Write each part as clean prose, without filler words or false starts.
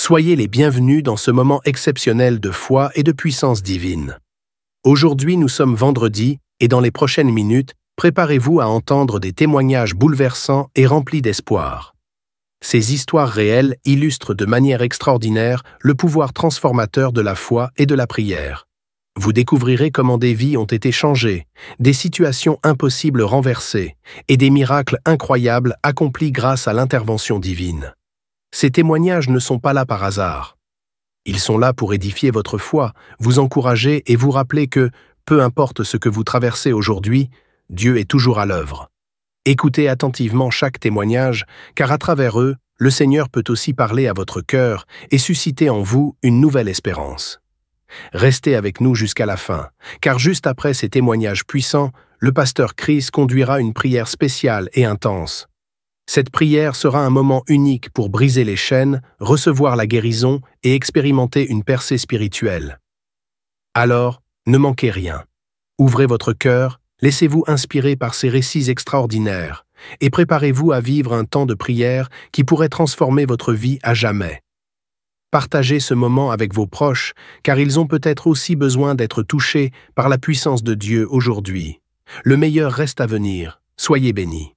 Soyez les bienvenus dans ce moment exceptionnel de foi et de puissance divine. Aujourd'hui, nous sommes vendredi et dans les prochaines minutes, préparez-vous à entendre des témoignages bouleversants et remplis d'espoir. Ces histoires réelles illustrent de manière extraordinaire le pouvoir transformateur de la foi et de la prière. Vous découvrirez comment des vies ont été changées, des situations impossibles renversées et des miracles incroyables accomplis grâce à l'intervention divine. Ces témoignages ne sont pas là par hasard. Ils sont là pour édifier votre foi, vous encourager et vous rappeler que, peu importe ce que vous traversez aujourd'hui, Dieu est toujours à l'œuvre. Écoutez attentivement chaque témoignage, car à travers eux, le Seigneur peut aussi parler à votre cœur et susciter en vous une nouvelle espérance. Restez avec nous jusqu'à la fin, car juste après ces témoignages puissants, le pasteur Chris conduira une prière spéciale et intense. Cette prière sera un moment unique pour briser les chaînes, recevoir la guérison et expérimenter une percée spirituelle. Alors, ne manquez rien. Ouvrez votre cœur, laissez-vous inspirer par ces récits extraordinaires et préparez-vous à vivre un temps de prière qui pourrait transformer votre vie à jamais. Partagez ce moment avec vos proches, car ils ont peut-être aussi besoin d'être touchés par la puissance de Dieu aujourd'hui. Le meilleur reste à venir. Soyez bénis.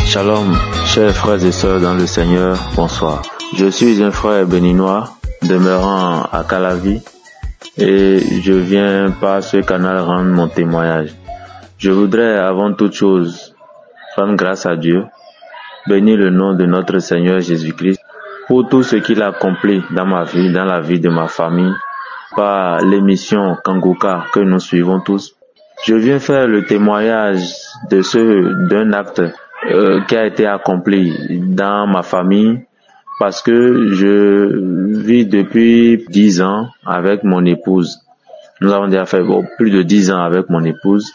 Shalom, chers frères et sœurs dans le Seigneur, bonsoir. Je suis un frère béninois demeurant à Calavi et je viens par ce canal rendre mon témoignage. Je voudrais avant toute chose rendre grâce à Dieu, bénir le nom de notre Seigneur Jésus-Christ pour tout ce qu'il a accompli dans ma vie, dans la vie de ma famille, par l'émission Kanguka que nous suivons tous. Je viens faire le témoignage d'un acte qui a été accompli dans ma famille parce que je vis depuis 10 ans avec mon épouse. Nous avons déjà fait plus de 10 ans avec mon épouse.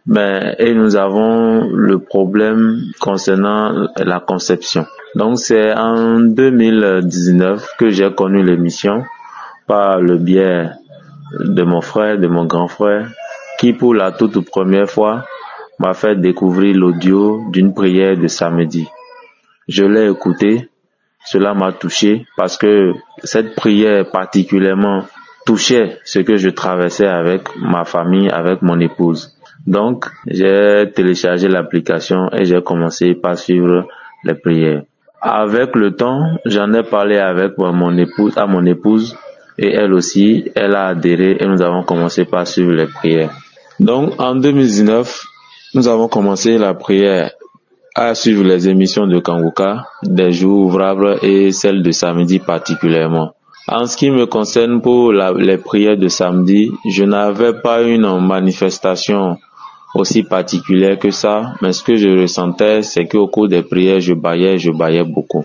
Et nous avons le problème concernant la conception. Donc c'est en 2019 que j'ai connu l'émission par le biais de mon frère, de mon grand frère, qui pour la toute première fois m'a fait découvrir l'audio d'une prière de samedi. Je l'ai écouté, cela m'a touché parce que cette prière particulièrement touchait ce que je traversais avec ma famille, avec mon épouse. Donc, j'ai téléchargé l'application et j'ai commencé par suivre les prières. Avec le temps, j'en ai parlé avec mon épouse et elle aussi, elle a adhéré et nous avons commencé par suivre les prières. Donc, en 2019, nous avons commencé la prière à suivre les émissions de Kanguka, des jours ouvrables et celles de samedi particulièrement. En ce qui me concerne pour les prières de samedi, je n'avais pas une manifestation aussi particulière que ça, mais ce que je ressentais, c'est qu'au cours des prières, je baillais beaucoup.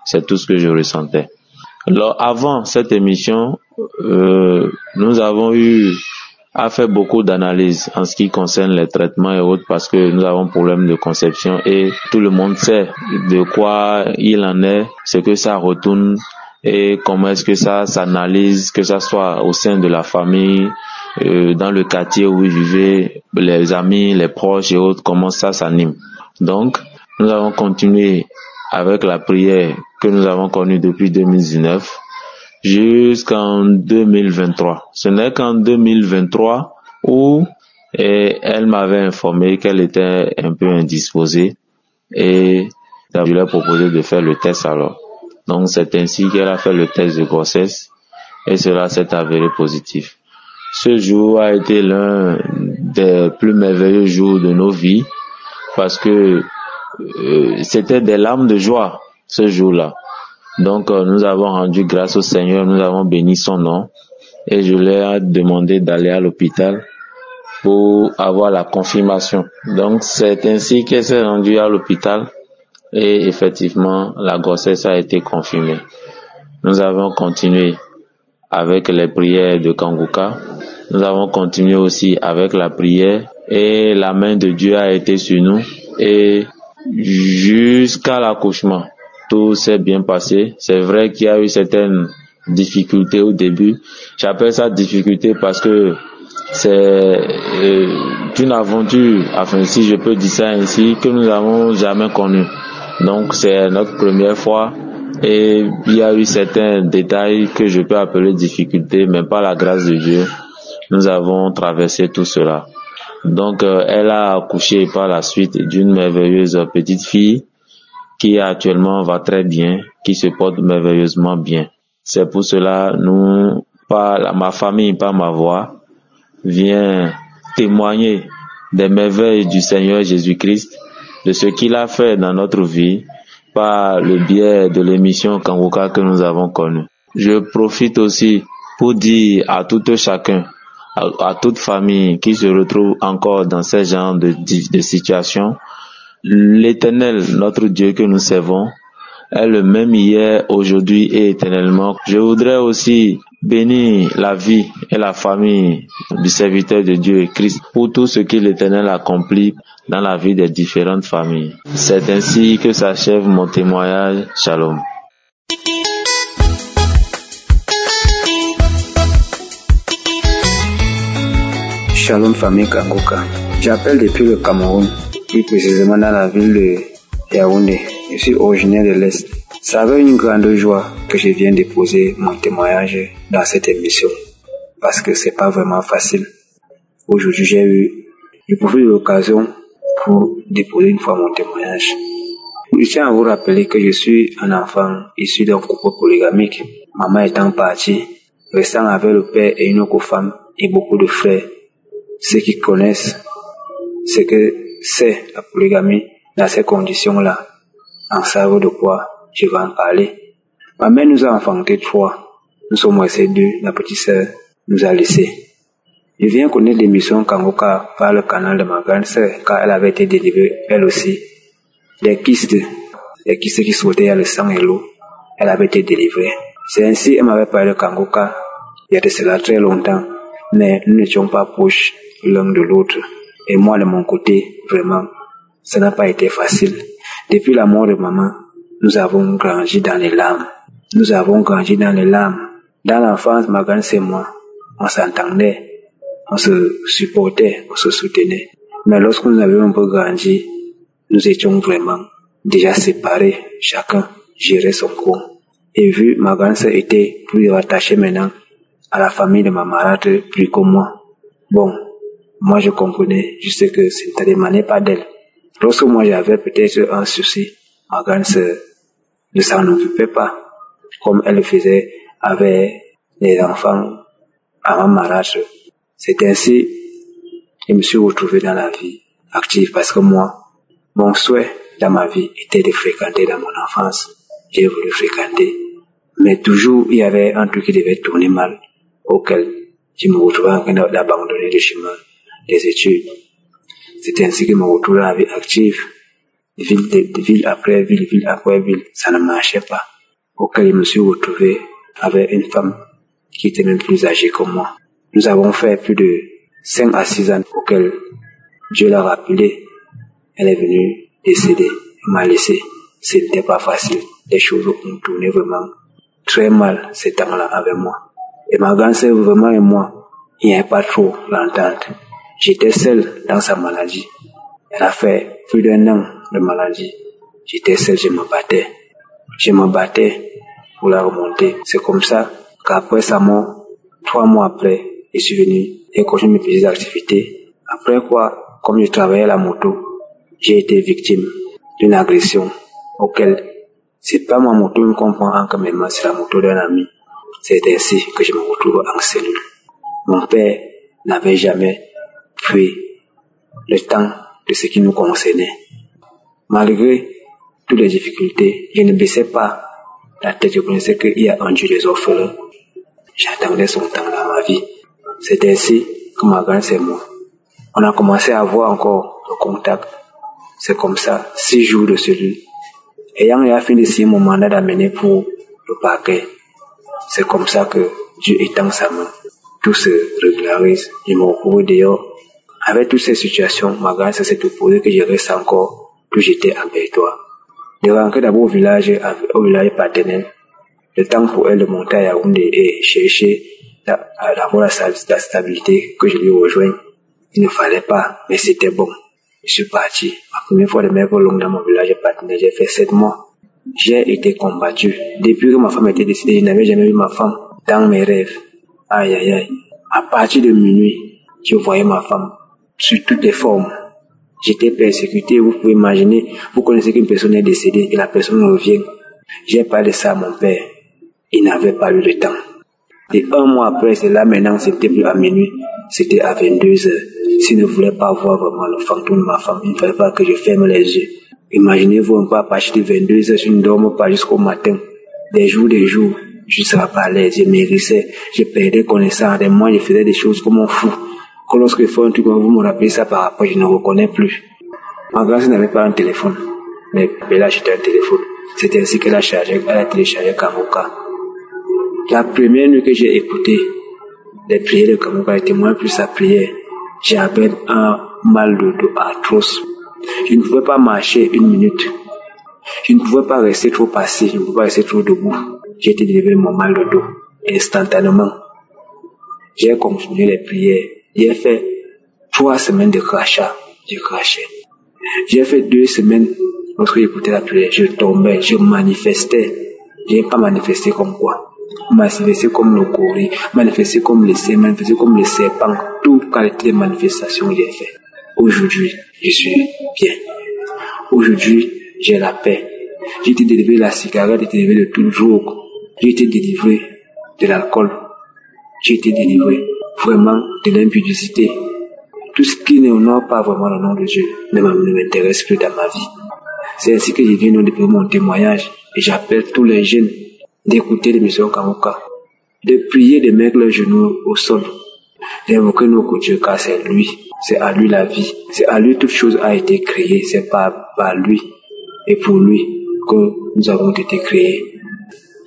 C'est tout ce que je ressentais. Alors, avant cette émission, nous avons eu à faire beaucoup d'analyses en ce qui concerne les traitements et autres parce que nous avons problème de conception et tout le monde sait de quoi il en est, ce que ça retourne et comment est-ce que ça s'analyse, que ça soit au sein de la famille, dans le quartier où ils vivaient, les amis, les proches et autres, comment ça s'anime. Donc, nous avons continué avec la prière que nous avons connue depuis 2019 jusqu'en 2023. Ce n'est qu'en 2023 où elle m'avait informé qu'elle était un peu indisposée et je lui ai proposé de faire le test alors. Donc, c'est ainsi qu'elle a fait le test de grossesse et cela s'est avéré positif. Ce jour a été l'un des plus merveilleux jours de nos vies parce que c'était des larmes de joie ce jour-là. Donc nous avons rendu grâce au Seigneur, nous avons béni son nom et je lui ai demandé d'aller à l'hôpital pour avoir la confirmation. Donc c'est ainsi qu'elle s'est rendue à l'hôpital et effectivement la grossesse a été confirmée. Nous avons continué avec les prières de Kanguka. Nous avons continué aussi avec la prière et la main de Dieu a été sur nous et jusqu'à l'accouchement, tout s'est bien passé. C'est vrai qu'il y a eu certaines difficultés au début. J'appelle ça difficulté parce que C'est une aventure, enfin si je peux dire ça ainsi, que nous n'avons jamais connue. Donc c'est notre première fois et il y a eu certains détails que je peux appeler difficultés, mais par la grâce de Dieu, nous avons traversé tout cela. Donc elle a accouché par la suite d'une merveilleuse petite fille qui actuellement va très bien, qui se porte merveilleusement bien. C'est pour cela, ma famille, par ma voix, vient témoigner des merveilles du Seigneur Jésus-Christ, de ce qu'il a fait dans notre vie par le biais de l'émission Kangoka que nous avons connue. Je profite aussi pour dire à tout chacun, à toute famille qui se retrouve encore dans ce genre de situation, l'Éternel, notre Dieu que nous servons, est le même hier, aujourd'hui et éternellement. Je voudrais aussi bénir la vie et la famille du serviteur de Dieu et Christ pour tout ce que l'Éternel accomplit dans la vie des différentes familles. C'est ainsi que s'achève mon témoignage. Shalom. Shalom famille Kangoka. J'appelle depuis le Cameroun, plus précisément dans la ville de Yaoundé. Je suis originaire de l'Est. C'est avec une grande joie que je viens déposer mon témoignage dans cette émission, parce que c'est pas vraiment facile. Aujourd'hui, j'ai profité de l'occasion pour déposer une fois mon témoignage. Je tiens à vous rappeler que je suis un enfant issu d'un couple polygamique. Maman étant partie, restant avec le père et une autre femme et beaucoup de frères. Ceux qui connaissent ce que c'est la polygamie dans ces conditions-là en savent de quoi je vais en parler. Ma mère nous a enfanté 3. Nous sommes restés 2. La petite sœur nous a laissés. Je viens connaître l'émission Kangoka par le canal de ma grande sœur, car elle avait été délivrée, elle aussi, des kystes qui sautaient le sang et l'eau. Elle avait été délivrée. C'est ainsi qu'elle m'avait parlé de Kangoka il y a de cela très longtemps, mais nous n'étions pas proches l'un de l'autre. Et moi, de mon côté, vraiment, ça n'a pas été facile. Depuis la mort de maman, nous avons grandi dans les larmes. Dans l'enfance, ma grande sœur et moi, on s'entendait, on se supportait, on se soutenait. Mais lorsque nous avions un peu grandi, nous étions vraiment déjà séparés. Chacun gérait son coin. Et vu ma grande sœur était plus attachée maintenant à la famille de ma marâtre plus que moi. Bon, moi je comprenais, je sais que ça ne démanait pas d'elle. Lorsque moi j'avais peut-être un souci, ma grande sœur ne s'en occupait pas, comme elle le faisait avec les enfants à ma marâtre. C'est ainsi que je me suis retrouvé dans la vie active, parce que moi, mon souhait dans ma vie était de fréquenter dans mon enfance. J'ai voulu fréquenter, mais toujours il y avait un truc qui devait tourner mal, auquel je me retrouvais en train d'abandonner le chemin des études. C'est ainsi que je me retrouvais dans la vie active, ville après ville, ça ne marchait pas, auquel je me suis retrouvé avec une femme qui était même plus âgée que moi. Nous avons fait plus de 5 à 6 ans, auquel Dieu l'a rappelé. Elle est venue décéder, elle m'a laissé. Ce n'était pas facile. Les choses ont tourné vraiment très mal ces temps-là avec moi. Et ma grande sœur, vraiment, et moi, il n'y avait pas trop l'entente. J'étais seul dans sa maladie. Elle a fait plus d'1 an de maladie. J'étais seul, je me battais pour la remonter. C'est comme ça qu'après sa mort, 3 mois après, je suis venu et continué mes petites activités. Après quoi, comme je travaillais à la moto, j'ai été victime d'une agression auquel c'est pas ma moto me comprend en même temps, c'est la moto d'un ami. C'est ainsi que je me retrouve en cellule. Mon père n'avait jamais pris le temps de ce qui nous concernait. Malgré toutes les difficultés, je ne baissais pas la tête. Je connaissais qu'il y a un Dieu des orphelins. J'attendais son temps dans ma vie. C'est ainsi que ma grande sœur et moi, on a commencé à avoir encore le contact. C'est comme ça, 6 jours de cellule. Ayant eu fini de signer mon mandat d'amener pour le parquet, c'est comme ça que Dieu étend sa main. Tout se régularise. Je me retrouve dehors. Avec toutes ces situations, ma grande sœur s'est opposée que je reste encore, plus j'étais avec toi. De rentrer d'abord au village paternel, le temps pour elle de monter à Yaoundé et chercher d'avoir la stabilité, que je lui rejoigne. Il ne fallait pas, mais c'était bon. Je suis parti. Ma première fois de mes vols longs dans mon village, j'ai fait 7 mois. J'ai été combattu. Depuis que ma femme était décédée, je n'avais jamais vu ma femme dans mes rêves. Aïe, aïe, aïe. À partir de minuit, je voyais ma femme sous toutes les formes. J'étais persécuté. Vous pouvez imaginer, vous connaissez qu'une personne est décédée et la personne revient. J'ai parlé de ça à mon père. Il n'avait pas eu le temps. Et 1 mois après, c'est là maintenant, c'était plus à minuit, c'était à 22h. S'il ne voulait pas voir vraiment le fantôme de ma femme, il ne fallait pas que je ferme les yeux. Imaginez-vous un peu à partir de 22h, je ne dorme pas jusqu'au matin. Des jours, je ne serais pas à l'aise, je mérissais, je perdais connaissance. Des mois, je faisais des choses comme un fou. Que lorsque je fais un truc, vous me rappelez ça par rapport, je ne reconnais plus. Ma grand-mère n'avait pas un téléphone, mais là, j'étais un téléphone. C'est ainsi qu'elle a téléchargé Kangoka. La première nuit que j'ai écouté les prières de Kangoka était moins plus sa prière. J'avais un mal de dos atroce. Je ne pouvais pas marcher 1 minute. Je ne pouvais pas rester trop assis. Je ne pouvais pas rester trop debout. J'ai été délivré de mon mal de dos instantanément. J'ai continué les prières. J'ai fait 3 semaines de crachat. Je crachais. J'ai fait 2 semaines lorsque j'écoutais la prière. Je tombais, je manifestais. Je n'ai pas manifesté comme quoi. Manifesté comme le gorille, manifesté comme le cerf, manifesté comme le serpent. Toute qualité de manifestation que j'ai fait. Aujourd'hui, je suis bien. Aujourd'hui, j'ai la paix. J'ai été délivré de la cigarette, j'ai été délivré de toute drogue. J'ai été délivré de l'alcool. J'ai été délivré vraiment de l'impudicité. Tout ce qui n'honore pas vraiment le nom de Dieu ne m'intéresse plus dans ma vie. C'est ainsi que je viens de déposer mon témoignage et j'appelle tous les jeunes d'écouter l'émission Kangoka, de prier, de mettre leurs genoux au sol, d'invoquer notre Dieu car c'est lui, c'est à lui la vie, c'est à lui toute chose a été créée, c'est par lui et pour lui que nous avons été créés.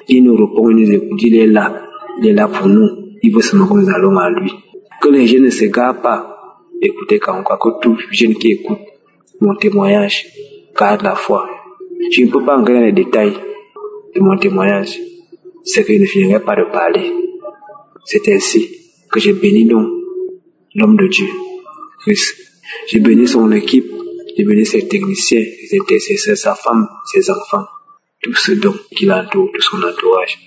Il nous répond, il nous écoute, il est là pour nous, il veut seulement que nous allons à lui. Que les jeunes ne s'égarent pas, écoutez Kangoka, que tous les jeunes qui écoutent mon témoignage gardent la foi. Je ne peux pas entrer dans les détails de mon témoignage, c'est que je ne finirai pas de parler. C'est ainsi que je bénis donc l'homme de Dieu, Christ. Je bénis son équipe, je bénis ses techniciens, ses intercesseurs, sa femme, ses enfants, tout ce dont qui l'entoure, tout son entourage.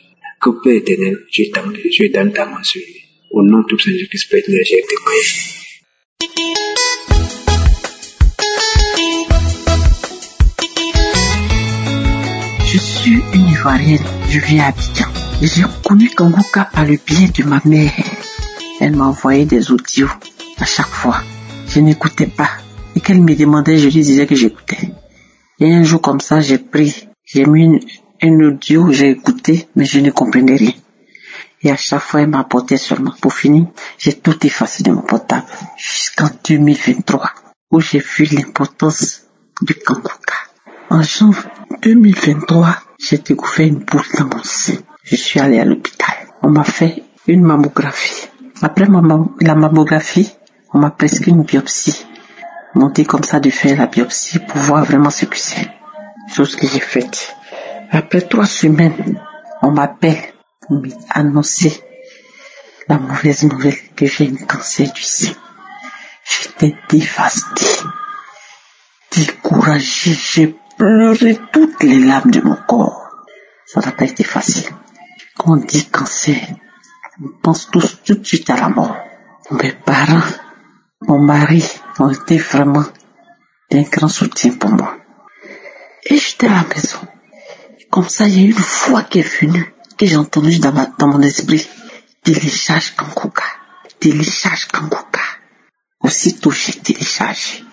Que Père éternel, je donne ta main sur lui. Au nom de tout Seigneur Christ, Père éternel, j'ai été prié. Je suis une Ivoirienne, je vis à Abidjan. J'ai connu Kangoka par le biais de ma mère. Elle m'a envoyé des audios à chaque fois. Je n'écoutais pas. Et qu'elle me demandait, je lui disais que j'écoutais. Et un jour comme ça, j'ai mis un audio, j'ai écouté, mais je ne comprenais rien. Et à chaque fois, elle m'apportait seulement. Pour finir, j'ai tout effacé de mon portable. Jusqu'en 2023, où j'ai vu l'importance du Kangoka. En janvier 2023, j'ai découvert une boule dans mon sein. Je suis allé à l'hôpital. On m'a fait une mammographie. Après la mammographie, on m'a prescrit une biopsie. On m'a dit comme ça de faire la biopsie pour voir vraiment ce que c'est. Chose que j'ai faite. Après 3 semaines, on m'appelle pour m'annoncer la mauvaise nouvelle que j'ai un cancer du sein. J'étais dévastée, découragée, j'ai pleuré toutes les larmes de mon corps. Ça n'a pas été facile. Quand on dit cancer, on pense tous tout de suite à la mort. Mes parents, mon mari ont été vraiment d'un grand soutien pour moi. Et j'étais à la maison. Comme ça, il y a eu une voix qui est venue, que j'ai entendue dans mon esprit. Télécharge Kangoka. Télécharge Kangoka. Aussitôt, j'ai téléchargé.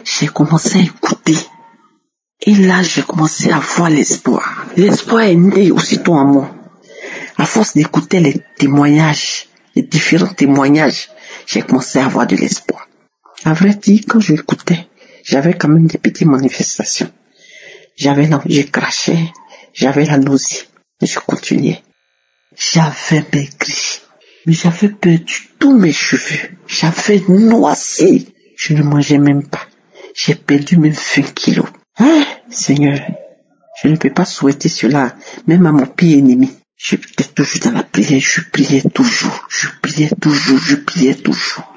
J'ai commencé à écouter. Et là, j'ai commencé à voir l'espoir. L'espoir est né aussitôt en moi. À force d'écouter les témoignages, les différents témoignages, j'ai commencé à avoir de l'espoir. À vrai dire, quand je l'écoutais, j'avais quand même des petites manifestations. Je crachais, j'avais la nausée, mais je continuais. J'avais maigri, mais j'avais perdu tous mes cheveux. J'avais noirci, je ne mangeais même pas. J'ai perdu même 20 kilos. Seigneur, je ne peux pas souhaiter cela, même à mon pire ennemi. J'étais toujours dans la prière, je priais toujours.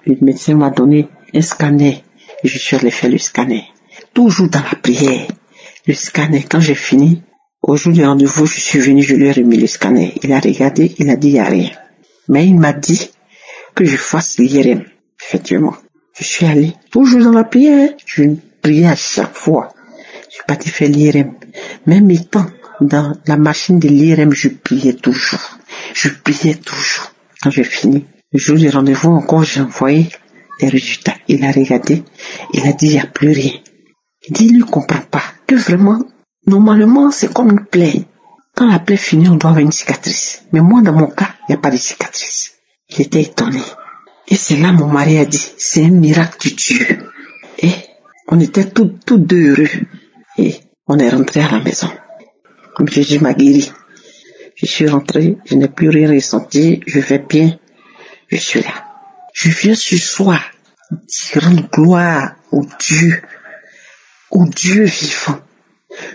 Le médecin m'a donné un scanner et je suis allé faire le scanner. Toujours dans la prière. Le scanner, quand j'ai fini, au jour du rendez-vous, je suis venu, je lui ai remis le scanner. Il a regardé, il a dit il n'y a rien. Mais il m'a dit que je fasse l'IRM. Effectivement, je suis allé toujours dans la prière. Je priais à chaque fois. Je suis parti faire l'IRM. Même étant dans la machine de l'IRM, je priais toujours. Quand j'ai fini, le jour du rendez-vous, encore j'ai envoyé les résultats. Il a regardé, il a dit il n'y a plus rien. Il dit il ne comprend pas que vraiment, normalement, c'est comme une plaie. Quand la plaie finit, on doit avoir une cicatrice. Mais moi, dans mon cas, il n'y a pas de cicatrice. Il était étonné. Et c'est là mon mari a dit, c'est un miracle de Dieu. Et on était tous deux heureux. Et on est rentré à la maison. Comme Jésus m'a guéri. Je suis rentré, je n'ai plus rien ressenti, je vais bien, je suis là. Je viens ce soir rendre gloire au Dieu vivant,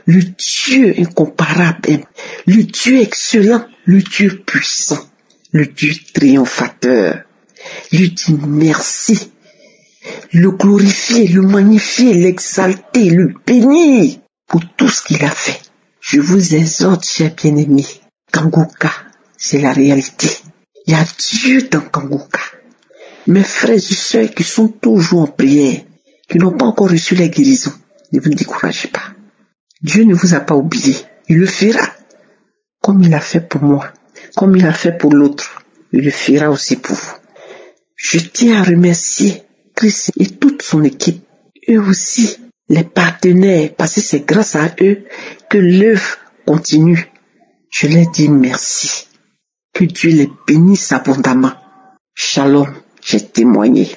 le Dieu incomparable, le Dieu excellent, le Dieu puissant, le Dieu triomphateur. Lui dire merci, le glorifier, le magnifier, l'exalter, le bénir pour tout ce qu'il a fait. Je vous exhorte, chers bien-aimés, Kangoka, c'est la réalité. Il y a Dieu dans Kangoka. Mes frères et sœurs qui sont toujours en prière, qui n'ont pas encore reçu la guérison, ne vous découragez pas. Dieu ne vous a pas oublié. Il le fera. Comme il a fait pour moi, comme il a fait pour l'autre, il le fera aussi pour vous. Je tiens à remercier Christ et toute son équipe, eux aussi, les partenaires, parce que c'est grâce à eux que l'œuvre continue. Je leur dis merci. Que Dieu les bénisse abondamment. Shalom, j'ai témoigné.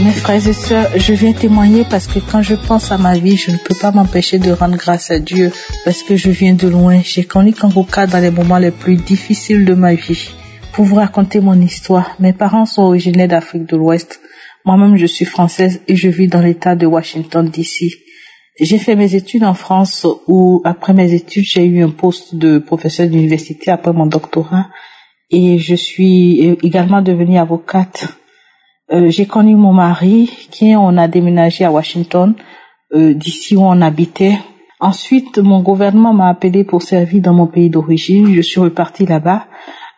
Mes frères et sœurs, je viens témoigner parce que quand je pense à ma vie, je ne peux pas m'empêcher de rendre grâce à Dieu parce que je viens de loin. J'ai connu Kangoka dans les moments les plus difficiles de ma vie. Pour vous raconter mon histoire, mes parents sont originaires d'Afrique de l'Ouest. Moi-même, je suis française et je vis dans l'État de Washington, D.C. J'ai fait mes études en France où, après mes études, j'ai eu un poste de professeur d'université après mon doctorat et je suis également devenue avocate. J'ai connu mon mari on a déménagé à Washington, d'ici où on habitait. Ensuite, mon gouvernement m'a appelé pour servir dans mon pays d'origine. Je suis repartie là-bas.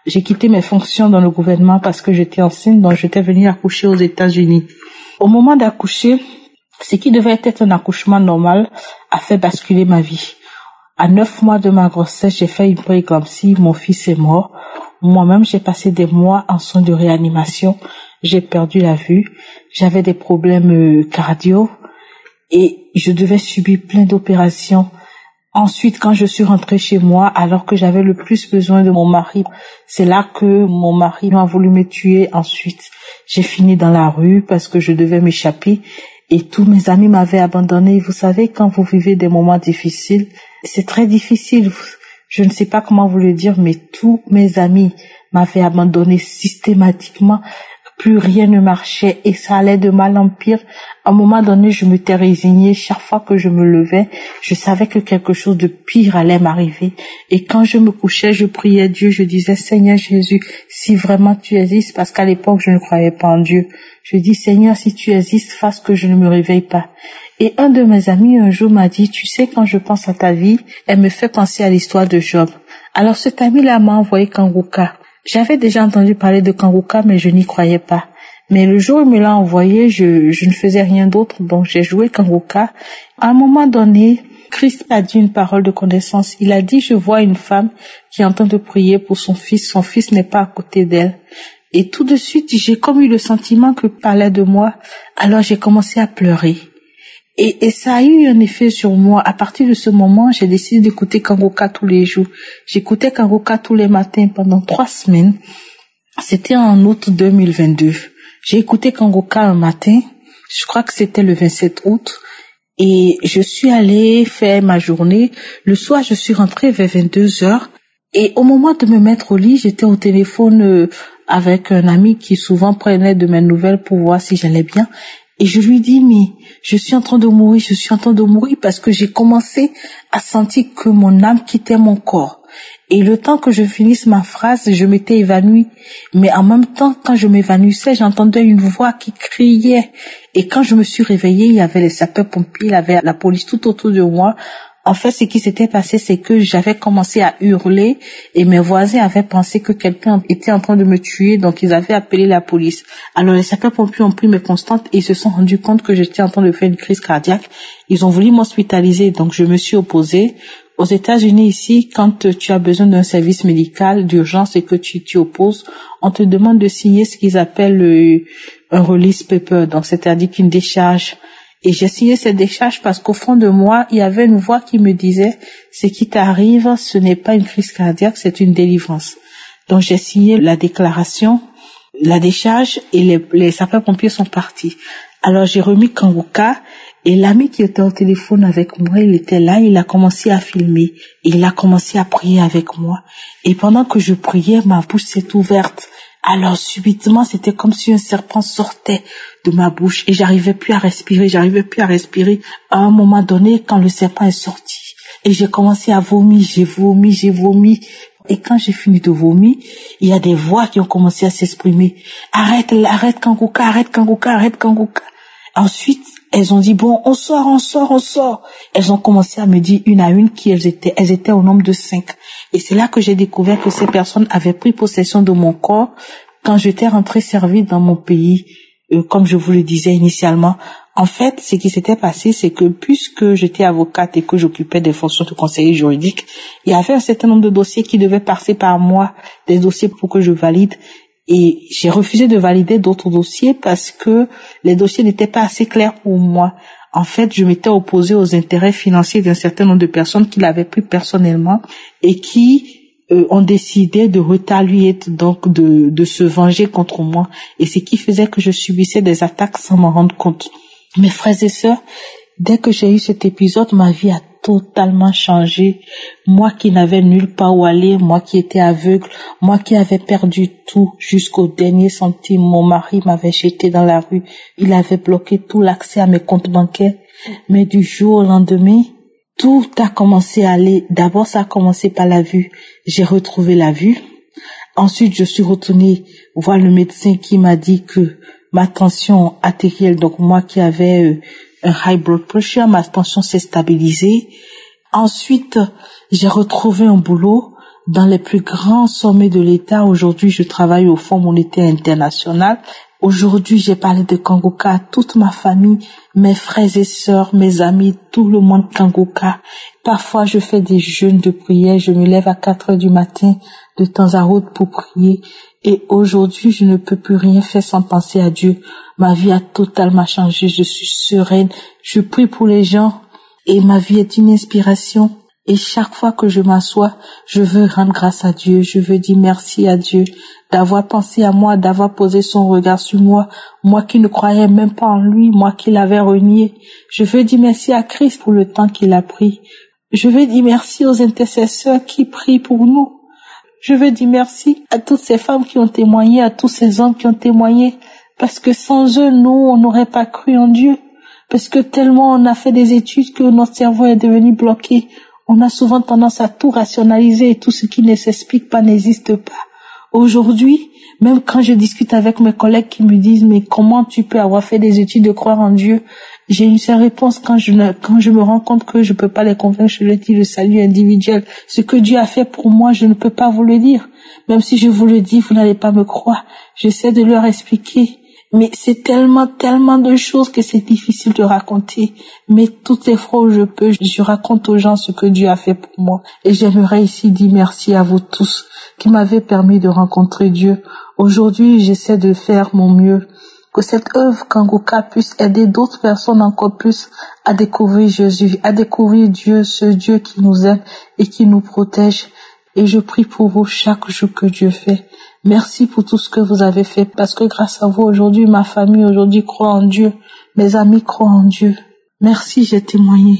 J'ai quitté mes fonctions dans le gouvernement parce que j'étais enceinte, donc j'étais venue accoucher aux États-Unis. Au moment d'accoucher, ce qui devait être un accouchement normal a fait basculer ma vie. À 9 mois de ma grossesse, j'ai fait une prééclampsie, mon fils est mort. Moi-même, j'ai passé des mois en soins de réanimation. J'ai perdu la vue. J'avais des problèmes cardio et je devais subir plein d'opérations. Ensuite, quand je suis rentrée chez moi, alors que j'avais le plus besoin de mon mari, c'est là que mon mari m'a voulu me tuer. Ensuite, j'ai fini dans la rue parce que je devais m'échapper et tous mes amis m'avaient abandonnée. Vous savez, quand vous vivez des moments difficiles, c'est très difficile. Je ne sais pas comment vous le dire, mais tous mes amis m'avaient abandonnée systématiquement. Plus rien ne marchait et ça allait de mal en pire. À un moment donné, je m'étais résignée. Chaque fois que je me levais, je savais que quelque chose de pire allait m'arriver. Et quand je me couchais, je priais Dieu. Je disais, Seigneur Jésus, si vraiment tu existes, parce qu'à l'époque, je ne croyais pas en Dieu. Je dis, Seigneur, si tu existes, fasse que je ne me réveille pas. Et un de mes amis un jour m'a dit, tu sais, quand je pense à ta vie, elle me fait penser à l'histoire de Job. Alors cet ami-là m'a envoyé Kangoka. J'avais déjà entendu parler de Kangoka, mais je n'y croyais pas. Mais le jour où il me l'a envoyé, je ne faisais rien d'autre, donc j'ai joué Kangoka. À un moment donné, Christ a dit une parole de connaissance. Il a dit, je vois une femme qui est en train de prier pour son fils n'est pas à côté d'elle. Et tout de suite, j'ai comme eu le sentiment que parlait de moi, alors j'ai commencé à pleurer. Et ça a eu un effet sur moi. À partir de ce moment, j'ai décidé d'écouter Kangoka tous les jours. J'écoutais Kangoka tous les matins pendant 3 semaines. C'était en août 2022. J'ai écouté Kangoka un matin. Je crois que c'était le 27 août. Et je suis allée faire ma journée. Le soir, je suis rentrée vers 22h. Et au moment de me mettre au lit, j'étais au téléphone avec un ami qui souvent prenait de mes nouvelles pour voir si j'allais bien. Et je lui dis, mais je suis en train de mourir parce que j'ai commencé à sentir que mon âme quittait mon corps. Et le temps que je finisse ma phrase, je m'étais évanouie. Mais en même temps, quand je m'évanouissais, j'entendais une voix qui criait. Et quand je me suis réveillée, il y avait les sapeurs-pompiers, il y avait la police tout autour de moi. En fait, ce qui s'était passé, c'est que j'avais commencé à hurler et mes voisins avaient pensé que quelqu'un était en train de me tuer, donc ils avaient appelé la police. Alors les sapeurs-pompiers ont pris mes constantes et ils se sont rendus compte que j'étais en train de faire une crise cardiaque. Ils ont voulu m'hospitaliser, donc je me suis opposée. Aux États-Unis ici, quand tu as besoin d'un service médical d'urgence et que tu t'y opposes, on te demande de signer ce qu'ils appellent un release paper, donc c'est-à-dire qu'une décharge. Et j'ai signé cette décharge parce qu'au fond de moi, il y avait une voix qui me disait, ce qui t'arrive, ce n'est pas une crise cardiaque, c'est une délivrance. Donc j'ai signé la déclaration, la décharge et les sapeurs-pompiers sont partis. Alors j'ai remis Kanguka et l'ami qui était au téléphone avec moi, il était là, il a commencé à filmer. Il a commencé à prier avec moi. Et pendant que je priais, ma bouche s'est ouverte. Alors subitement, c'était comme si un serpent sortait de ma bouche et j'arrivais plus à respirer. À un moment donné, quand le serpent est sorti et j'ai commencé à vomir, j'ai vomi. Et quand j'ai fini de vomir, il y a des voix qui ont commencé à s'exprimer. Arrête Kanguka. Ensuite, elles ont dit, bon, on sort. Elles ont commencé à me dire une à une qui elles étaient. Elles étaient au nombre de 5. Et c'est là que j'ai découvert que ces personnes avaient pris possession de mon corps quand j'étais rentrée servir dans mon pays, comme je vous le disais initialement. En fait, ce qui s'était passé, c'est que puisque j'étais avocate et que j'occupais des fonctions de conseiller juridique, il y avait un certain nombre de dossiers qui devaient passer par moi, des dossiers pour que je valide. Et j'ai refusé de valider d'autres dossiers parce que les dossiers n'étaient pas assez clairs pour moi. En fait, je m'étais opposée aux intérêts financiers d'un certain nombre de personnes qui l'avaient pris personnellement et qui ont décidé de retalier, donc de se venger contre moi. Et ce qui faisait que je subissais des attaques sans m'en rendre compte. Mes frères et sœurs, dès que j'ai eu cet épisode, ma vie a totalement changé. Moi qui n'avais nulle part où aller, moi qui étais aveugle, moi qui avais perdu tout jusqu'au dernier centime. Mon mari m'avait jeté dans la rue. Il avait bloqué tout l'accès à mes comptes bancaires. Mais du jour au lendemain, tout a commencé à aller. D'abord, ça a commencé par la vue. J'ai retrouvé la vue. Ensuite, je suis retournée voir le médecin qui m'a dit que ma tension artérielle, donc moi qui avais un high blood pressure, ma tension s'est stabilisée. Ensuite, j'ai retrouvé un boulot dans les plus grands sommets de l'État. Aujourd'hui, je travaille au Fonds monétaire international. Aujourd'hui, j'ai parlé de Kanguka à toute ma famille, mes frères et sœurs, mes amis, tout le monde Kanguka. Parfois, je fais des jeûnes de prière. Je me lève à 4 heures du matin de temps à autre pour prier. Et aujourd'hui, je ne peux plus rien faire sans penser à Dieu. Ma vie a totalement changé. Je suis sereine. Je prie pour les gens et ma vie est une inspiration. Et chaque fois que je m'assois, je veux rendre grâce à Dieu. Je veux dire merci à Dieu d'avoir pensé à moi, d'avoir posé son regard sur moi. Moi qui ne croyais même pas en lui, moi qui l'avais renié. Je veux dire merci à Christ pour le temps qu'il a pris. Je veux dire merci aux intercesseurs qui prient pour nous. Je veux dire merci à toutes ces femmes qui ont témoigné, à tous ces hommes qui ont témoigné, parce que sans eux, nous, on n'aurait pas cru en Dieu, parce que tellement on a fait des études que notre cerveau est devenu bloqué. On a souvent tendance à tout rationaliser et tout ce qui ne s'explique pas n'existe pas. Aujourd'hui, même quand je discute avec mes collègues qui me disent « Mais comment tu peux avoir fait des études de croire en Dieu ?» J'ai une seule réponse quand je me rends compte que je peux pas les convaincre, je leur dis le salut individuel. Ce que Dieu a fait pour moi, je ne peux pas vous le dire. Même si je vous le dis, vous n'allez pas me croire. J'essaie de leur expliquer. Mais c'est tellement de choses que c'est difficile de raconter. Mais toutes les fois où je peux, je raconte aux gens ce que Dieu a fait pour moi. Et j'aimerais ici dire merci à vous tous qui m'avez permis de rencontrer Dieu. Aujourd'hui, j'essaie de faire mon mieux. Que cette œuvre Kanguka puisse aider d'autres personnes encore plus à découvrir Jésus, à découvrir Dieu, ce Dieu qui nous aime et qui nous protège. Et je prie pour vous chaque jour que Dieu fait. Merci pour tout ce que vous avez fait, parce que grâce à vous, aujourd'hui, ma famille aujourd'hui croit en Dieu. Mes amis croient en Dieu. Merci, j'ai témoigné.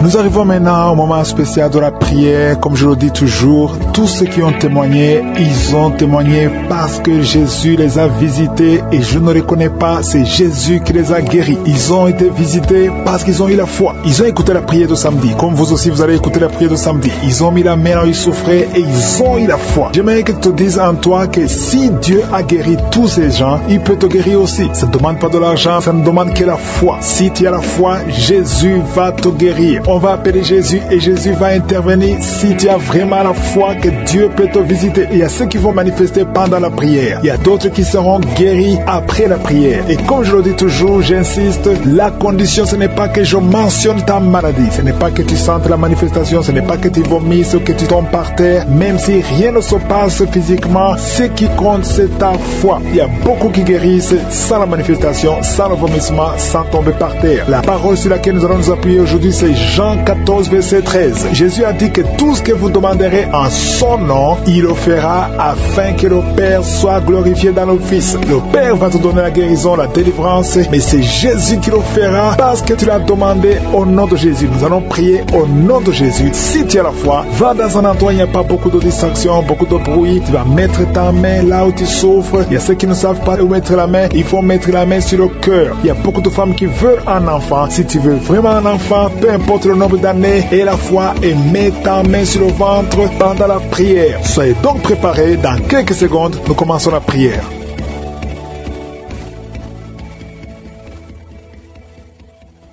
Nous arrivons maintenant au moment spécial de la prière. Comme je le dis toujours, tous ceux qui ont témoigné, ils ont témoigné parce que Jésus les a visités et je ne les connais pas, c'est Jésus qui les a guéris. Ils ont été visités parce qu'ils ont eu la foi. Ils ont écouté la prière de samedi. Comme vous aussi, vous allez écouter la prière de samedi. Ils ont mis la main là où ils souffraient et ils ont eu la foi. J'aimerais que tu te dises en toi que si Dieu a guéri tous ces gens, il peut te guérir aussi. Ça ne demande pas de l'argent, ça ne demande que la foi. Si tu as la foi, Jésus va te guérir. On va appeler Jésus et Jésus va intervenir si tu as vraiment la foi que Dieu peut te visiter. Il y a ceux qui vont manifester pendant la prière. Il y a d'autres qui seront guéris après la prière. Et comme je le dis toujours, j'insiste, la condition ce n'est pas que je mentionne ta maladie. Ce n'est pas que tu sentes la manifestation, ce n'est pas que tu vomisses ou que tu tombes par terre. Même si rien ne se passe physiquement, ce qui compte c'est ta foi. Il y a beaucoup qui guérissent sans la manifestation, sans le vomissement, sans tomber par terre. La parole sur laquelle nous allons nous appuyer aujourd'hui, c'est Jean 14, verset 13. Jésus a dit que tout ce que vous demanderez en son nom, il le fera afin que le Père soit glorifié dans le Fils. Le Père va te donner la guérison, la délivrance, mais c'est Jésus qui le fera parce que tu l'as demandé au nom de Jésus. Nous allons prier au nom de Jésus. Si tu as la foi, va dans un endroit où il n'y a pas beaucoup de distractions, beaucoup de bruit. Tu vas mettre ta main là où tu souffres. Il y a ceux qui ne savent pas où mettre la main. Il faut mettre la main sur le cœur. Il y a beaucoup de femmes qui veulent un enfant. Si tu veux vraiment un enfant, peu importe le nombre d'années, et la foi, et mets ta main sur le ventre pendant la prière. Soyez donc préparés. Dans quelques secondes, nous commençons la prière.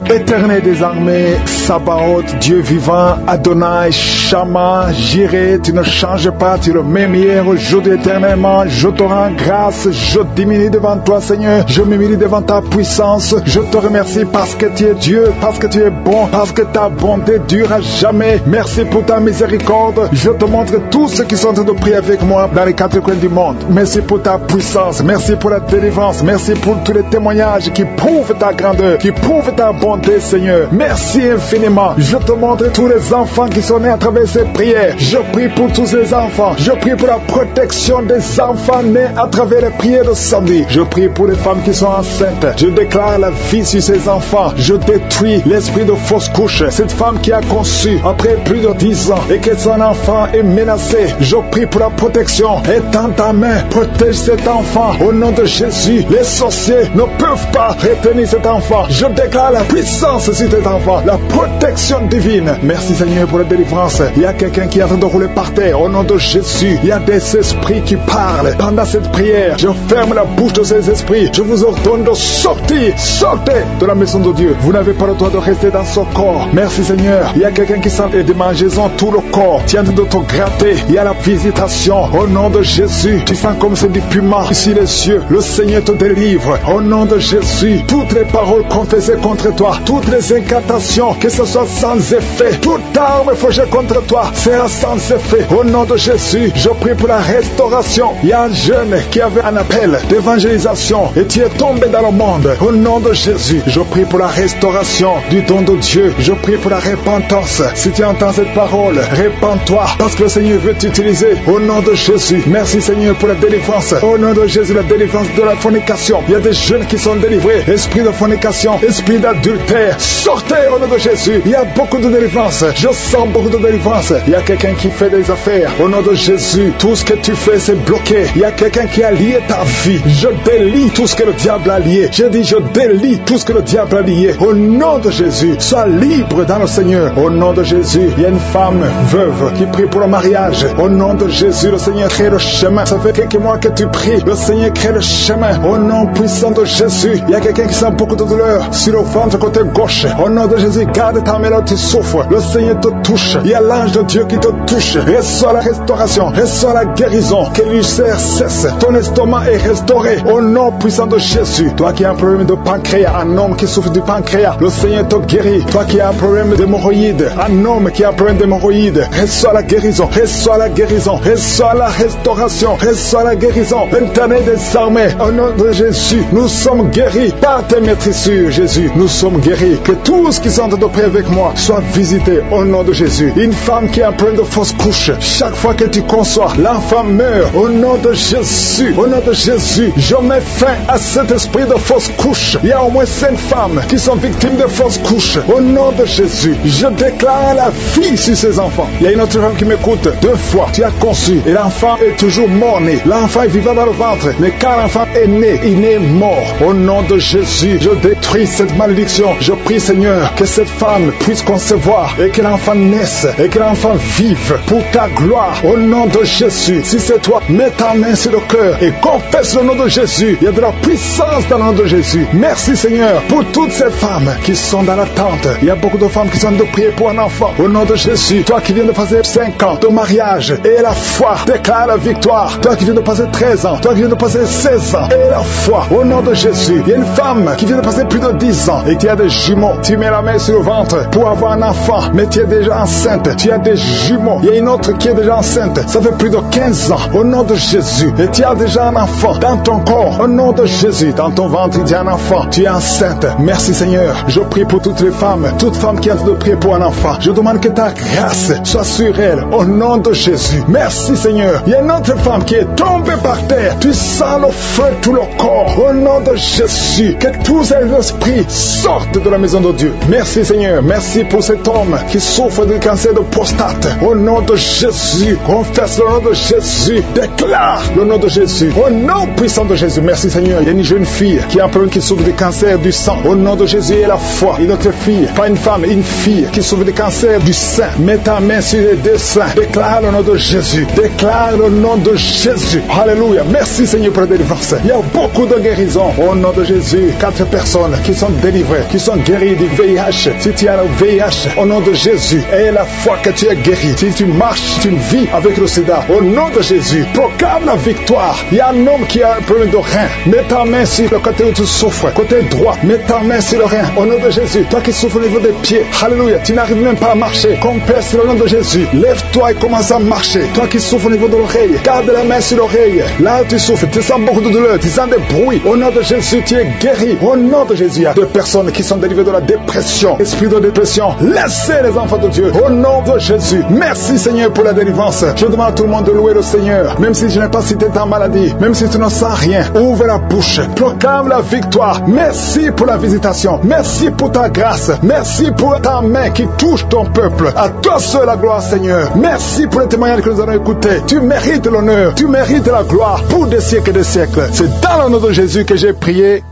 Éternel des armées, Sabaoth, Dieu vivant, Adonai, Shama, Jireh, tu ne changes pas, tu es le même hier, aujourd'hui, éternellement. Je te rends grâce, je diminue devant toi, Seigneur, je m'humilie devant ta puissance. Je te remercie parce que tu es Dieu, parce que tu es bon, parce que ta bonté dure à jamais. Merci pour ta miséricorde. Je te montre tous ceux qui sont en train de prier avec moi dans les quatre coins du monde. Merci pour ta puissance, merci pour la délivrance, merci pour tous les témoignages qui prouvent ta grandeur, qui prouvent ta bonté. Seigneur, merci infiniment. Je te montre tous les enfants qui sont nés à travers ces prières. Je prie pour tous les enfants. Je prie pour la protection des enfants nés à travers les prières de samedi. Je prie pour les femmes qui sont enceintes. Je déclare la vie sur ces enfants. Je détruis l'esprit de fausse couche. Cette femme qui a conçu après plus de 10 ans et que son enfant est menacé. Je prie pour la protection. Étends ta main, protège cet enfant. Au nom de Jésus, les sorciers ne peuvent pas retenir cet enfant. Je déclare la puissance sur cet enfant, la protection divine. Merci Seigneur pour la délivrance. Il y a quelqu'un qui est en train de rouler par terre. Au nom de Jésus, il y a des esprits qui parlent. Pendant cette prière, je ferme la bouche de ces esprits. Je vous ordonne de sortir. Sortez de la maison de Dieu. Vous n'avez pas le droit de rester dans ce corps. Merci Seigneur. Il y a quelqu'un qui sent des démangeaisons tout le corps. Tu es en train de te gratter. Il y a la visitation. Au nom de Jésus, tu sens comme c'est du piment ici les yeux. Le Seigneur te délivre. Au nom de Jésus, toutes les paroles confessées contre toi, toutes les incantations, que ce soit sans effet, toute arme forgée contre toi sera sans effet. Au nom de Jésus, je prie pour la restauration. Il y a un jeune qui avait un appel d'évangélisation et tu es tombé dans le monde. Au nom de Jésus, je prie pour la restauration du don de Dieu. Je prie pour la repentance. Si tu entends cette parole, répands-toi parce que le Seigneur veut t'utiliser. Au nom de Jésus, merci Seigneur pour la délivrance. Au nom de Jésus, la délivrance de la fornication. Il y a des jeunes qui sont délivrés. Esprit de fornication, esprit d'adultère, sortez au nom de Jésus. Il y a beaucoup de délivrance. Je sens beaucoup de délivrance. Il y a quelqu'un qui fait des affaires. Au nom de Jésus, tout ce que tu fais c'est bloqué. Il y a quelqu'un qui a lié ta vie. Je délie tout ce que le diable a lié. Je dis je délie tout ce que le diable a lié. Au nom de Jésus, sois libre dans le Seigneur. Au nom de Jésus, il y a une femme veuve qui prie pour le mariage. Au nom de Jésus, le Seigneur crée le chemin. Ça fait quelques mois que tu pries. Le Seigneur crée le chemin. Au nom puissant de Jésus, il y a quelqu'un qui sent beaucoup de douleur sur le ventre côté gauche. Au nom de Jésus, garde ta main là où tu souffres. Le Seigneur te touche. Il y a l'ange de Dieu qui te touche. Reçois la restauration. Reçois la guérison. Que l'ulcère cesse. Ton estomac est restauré. Au nom puissant de Jésus. Toi qui as un problème de pancréas, un homme qui souffre du pancréas, le Seigneur te guérit. Toi qui as un problème d'hémorroïdes, un homme qui a un problème d'hémorroïdes, reçois la guérison. Reçois la guérison. Reçois la restauration. Reçois la guérison. Éternel des armées, au nom de Jésus, nous sommes guéris par tes maîtrisures, Jésus. Nous sommes guéris. Que tous qui sont en train de prier avec moi soient visités au nom de Jésus. Une femme qui est en train de fausse couche, chaque fois que tu conçois, l'enfant meurt au nom de Jésus. Au nom de Jésus, je mets fin à cet esprit de fausse couche. Il y a au moins 5 femmes qui sont victimes de fausse couche. Au nom de Jésus, je déclare la vie sur ces enfants. Il y a une autre femme qui m'écoute. 2 fois, tu as conçu et l'enfant est toujours mort-né. L'enfant est vivant dans le ventre, mais quand l'enfant est né, il est mort. Au nom de Jésus, je détruis cette malédiction. Je prie, Seigneur, que cette femme puisse concevoir et que l'enfant naisse et que l'enfant vive pour ta gloire. Au nom de Jésus, si c'est toi, mets ta main sur le cœur et confesse le nom de Jésus. Il y a de la puissance dans le nom de Jésus. Merci, Seigneur, pour toutes ces femmes qui sont dans l'attente. Il y a beaucoup de femmes qui sont de prier pour un enfant. Au nom de Jésus, toi qui viens de passer 5 ans de mariage et la foi déclare la victoire. Toi qui viens de passer 13 ans, toi qui viens de passer 16 ans et la foi. Au nom de Jésus, il y a une femme qui vient de passer plus de 10 ans et qui a des jumeaux. Tu mets la main sur le ventre pour avoir un enfant, mais tu es déjà enceinte. Tu as des jumeaux. Il y a une autre qui est déjà enceinte. Ça fait plus de 15 ans. Au nom de Jésus. Et tu as déjà un enfant dans ton corps. Au nom de Jésus. Dans ton ventre, il y a un enfant. Tu es enceinte. Merci, Seigneur. Je prie pour toutes les femmes. Toute femme qui est en train de prier pour un enfant. Je demande que ta grâce soit sur elle. Au nom de Jésus. Merci, Seigneur. Il y a une autre femme qui est tombée par terre. Tu sens le feu tout le corps. Au nom de Jésus. Que tous ces esprits sortent de la maison de Dieu. Merci, Seigneur. Merci pour cet homme qui souffre du cancer de prostate. Au nom de Jésus. Confesse le nom de Jésus. Déclare le nom de Jésus. Au nom puissant de Jésus. Merci, Seigneur. Il y a une jeune fille qui est un peu qui souffre du cancer du sang. Au nom de Jésus et la foi. Une autre fille, pas une femme, une fille qui souffre du cancer du sein. Mets ta main sur les 2 seins. Déclare le nom de Jésus. Déclare le nom de Jésus. Alléluia. Merci, Seigneur, pour la délivrance. Il y a beaucoup de guérisons. Au nom de Jésus, 4 personnes qui sont délivrées, qui sont guéries du VIH. Si tu as le VIH, au nom de Jésus, et la foi que tu es guéri. Si tu marches, tu vis avec le sida. Au nom de Jésus, proclame la victoire. Il y a un homme qui a un problème de rein. Mets ta main sur le côté où tu souffres. Côté droit, mets ta main sur le rein. Au nom de Jésus, toi qui souffres au niveau des pieds. Alléluia. Tu n'arrives même pas à marcher. Confesse le nom de Jésus. Lève-toi et commence à marcher. Toi qui souffres au niveau de l'oreille, garde la main sur l'oreille. Là où tu souffres, tu sens beaucoup de douleur, tu sens des bruits. Au nom de Jésus, tu es guéri. Au nom de Jésus, il y a 2 personnes qui sont délivrées de la dépression. Esprit de dépression, laissez les enfants de Dieu. Au nom de Jésus, merci, Seigneur, pour la délivrance. Je demande à tout le monde de louer le Seigneur. Même si je n'ai pas cité ta maladie, même si tu ne sens rien, ouvre la bouche, proclame la victoire. Merci pour la visitation. Merci pour ta grâce. Merci pour ta main qui touche ton peuple. À toi seul la gloire, Seigneur. Merci pour les témoignages que nous allons écouter. Tu mérites l'honneur, tu mérites la gloire pour des siècles et des siècles. C'est dans le nom de Jésus que j'ai prié.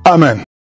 Amen.